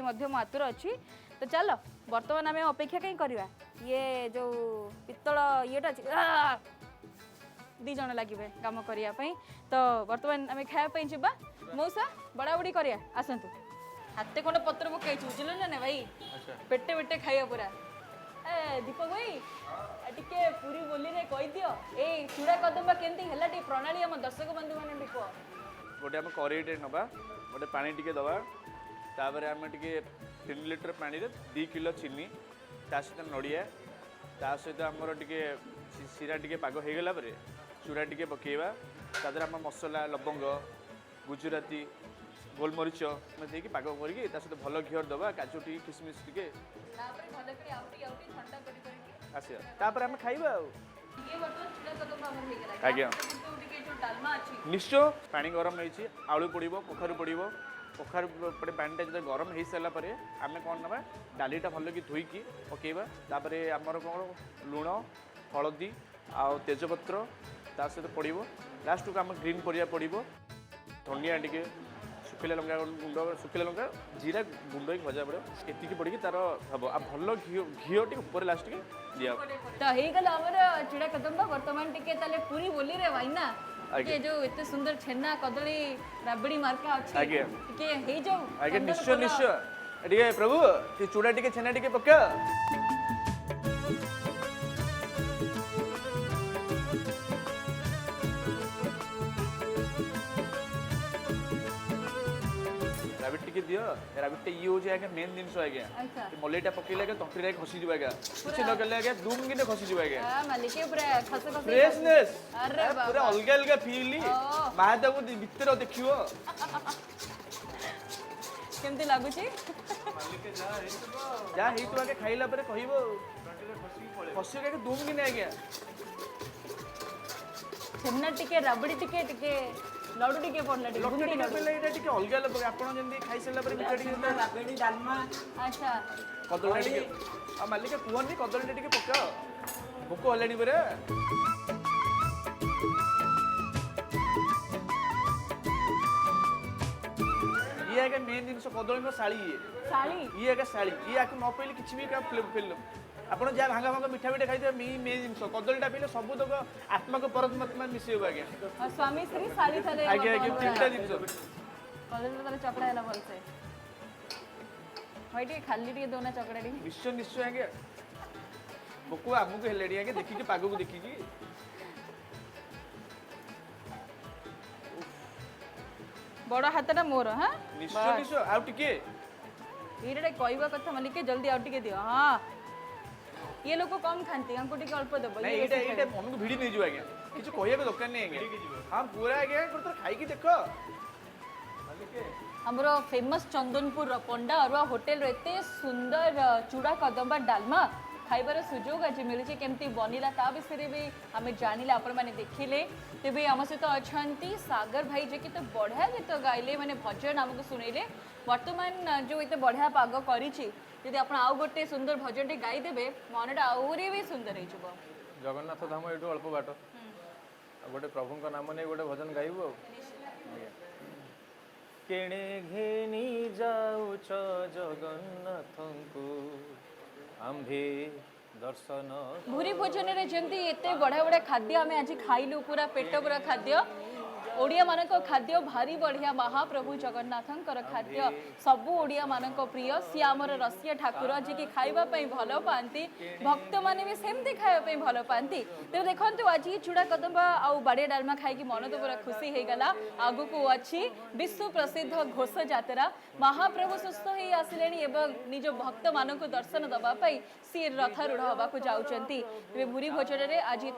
मध्यम आतुर अच्छी तो चलो बर्तमान आम अपेक्षा कहीं करवा ये जो पित्तल येटा दी जन लगे कम करने तो बर्तमान आम खायापी जावा मौसा बड़ा बुड़ी करिया आसतु हाथे खंड पत्र पकई बुझल ना भाई पेटे पेटे खाइबा पूरा ए दीपक भाई टिके पूरी बोली रे कही दियो ए चूड़ा कदम्बा केमती हैला टी प्रणाली हम दर्शक बंधु माने भी को गोटे आम करेईटे नवा गोटे पानी टिके दवा तापर आम टिके 3 लिटर पानी रे 2 किलो चीनी ता सहित नड़िया ता सहित आमर टिके सीरा टिके पाग हो गला परे चूड़ा टिके पकेवा तादर आम मसला लवंग गुजराती गोलमरीच देकी पाग करके ता सहित भल घिअर दवा काजू टिके किसमिस टिके तापर भल करी आउटी आउटी ठंडा करी आसिया तापर आम खाइबा ये बर्तन चूड़ा कदम्बा हमर हे गला आज्ञा टिके जो डालमा अछि निश्चय पानी गरम होइछि आलू पड़िबो कखारु पड़िबो कखारु पड़े पानीटा जो गरम हो सारा पर आम कौन ना डालीटा भल कि धोईकी पकेबा तापर आमर कौन लुण हलदी आउ तेजपत्र ता सहित पड़ो लास्ट को आम ग्रीन परिया पड़ो धनिया टिके सुखिला लंका गुंड सुखिला लंका जीरा गुंड ही भजा पड़ो एति पड़ी तार हम आ भल घी ऊपर लास्ट के दिया तो हे गला हमर चूड़ा कदम्बा वर्तमान टिके ताले पूरी बोली रे भाई ना के जो इतने सुंदर छेना कदली राबड़ी मार्का अछि आगे के हे जो आगे निश्चय निश्चय टिके प्रभु ती चूड़ा टिके छेना टिके पक्का राबिट टिके दियो राबिट टे ये हो जाए आगे मेन दिन सो आगे अच्छा मलेटा पकेले आगे तंत्री रे खसी जिबा आगे कुछ न करले आगे दूम गिने खसी जिबा आगे हां मालिक पूरा खस खस फ्रेशनेस अरे बाबा पूरा अलग अलग फील माता को भीतर देखियो केमती लागु छी जा हे तो आगे खाइला परे कहिबो खसी के दूम गिने आगे छेना टिके राबड़ी टिके टिके लड्डू टिके पड़ला टिके लड्डू टिके पड़ला एटा टिके अलग अलग आपण जेंदी खाइ सला परे मिठा टिके राबड़ी डालमा अच्छा कदली टिके आ मालिक कुहनी कदली टिके पका भोक हलानी परे ये आगे मेन दिन कदली को साड़ी साली ये आगे साड़ी ये आके न पइले किछि भी का फिल्म आपण जा भांगा भांगा मिठा मिठा खाइते मेन जिनस कदलीटा पीले सब तक आत्मा को परमात्मा मिसेब आगे और स्वामी श्री साली थाले आगे आगे तीनटा जिनस कदली ताले चकड़ा हैला भल से होइटी खाली टिके दोना चकड़ा टिके निश्चय निश्चय आगे भोक आगु हेलेडी आगे देखि के पागु देखि की बड़ हाथटा मोर हां निश्चय निश्चय आउ टिके एटा कहवा कथा मालिक जल्दी आउ टिके दियो हां ये लोग कम खाती हमको टिके अल्प देबो नहीं एटा एटा मन को भिड़ी नै जो आगे किछ कहया के दरकार नै आगे हां पूरा आगे तो खाई की देखो हमरो फेमस चंदनपुर पंडा अरुआ होटल रे एते सुंदर चूड़ा कदम्बा डालमा खाइबार सुजोग आज मिली केमती बनिला ता विषय भी आम जानिले आपण माने देखिले तेबे आम सहित अछंती सागर भाई जे कि तो बढ़िया गीत गाइले माने भजन आमको सुनैले वर्तमान जो एते बढ़िया पाग करिछि यदि आपण आउ गोटे सुंदर भजन टे गाई देबे मनटा आउरी भी सुंदर हेजबो जगन्नाथ धाम एटू अल्प बाट गोटे प्रभु का नाम नहीं गोटे भजन गाइबू केणे घेनी जाउछ जगन्नाथंकु आंभे दर्शन भूरी भोजन रे जंती एते बढ़िया बढ़िया खाद्य आम आज खाइलु पूरा पेट पूरा खाद्य ओडिया मानक खाद्य भारी बढ़िया महाप्रभु जगन्नाथंकर खाद्य सबु ओडिया मानक प्रिय सी आमर रसिया ठाकुर जे कि खाइबा पई भलो पांती भक्त माने भी सेमती खाइबा पई भलो पांती तो देखंतु आज चूड़ा कदम्बा आउ बाड़िया डालमा खाई कि मन तो पूरा खुशी हे गला आगु को अछि विश्व प्रसिद्ध घोष यात्रा महाप्रभु सुस्थ हे आसिलेनी एवं निज भक्त मानक दर्शन दबा पई सी रथारूढ़ होबा को जाउचंती भूरी भोजन रे आज